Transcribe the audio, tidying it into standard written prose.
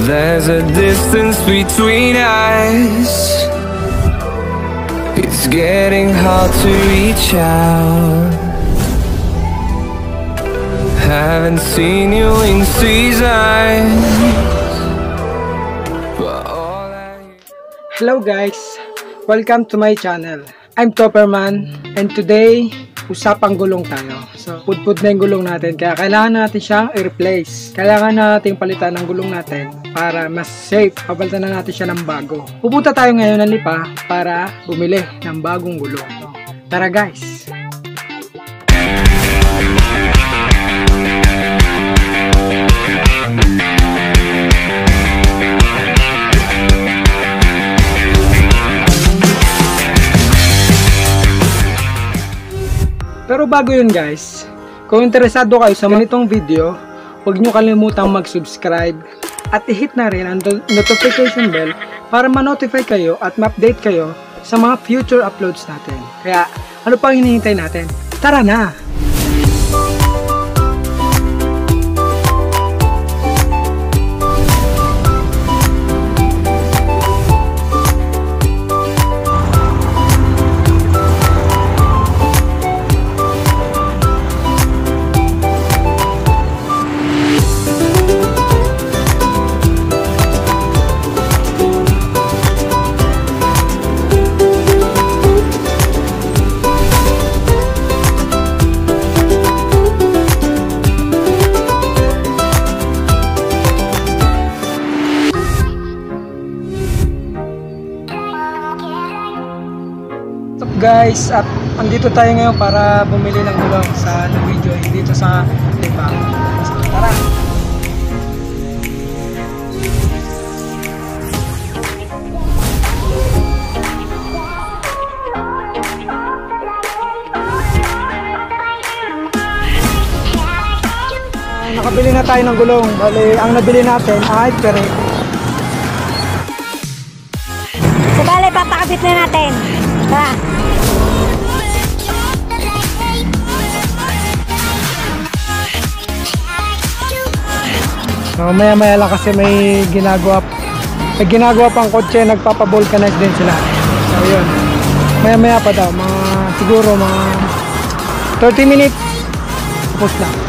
There's a distance between us. It's getting hard to reach out. Haven't seen you in seasons. Hello guys, welcome to my channel. I'm Topherman and today usapang gulong tayo. So pudpud na yung gulong natin kaya kailangan natin siyang i-replace. Kailangan natin palitan ng gulong natin para mas safe. Papalitan na natin siya ng bago. Pupunta tayo ngayon ng Lipa para bumili ng bagong gulong. Tara guys! Pero bago yun guys, kung interesado kayo sa ganitong video, huwag nyo kalimutang mag-subscribe at i-hit na rin ang notification bell para ma-notify kayo at ma-update kayo sa mga future uploads natin. Kaya ano pang hinihintay natin? Tara na! Guys, at andito tayo ngayon para bumili ng gulong sa video dito sa Lipa. So, tara! Nakabili na tayo ng gulong. Bali, ang nabili natin ay pirelli. So, bali, papakabit na natin. Tara! Maya-maya lang kasi may ginagawa pang kotse, nagpapa-vulcanize din sila. So yun, maya-maya pa daw, siguro mga 30 minutes tapos na.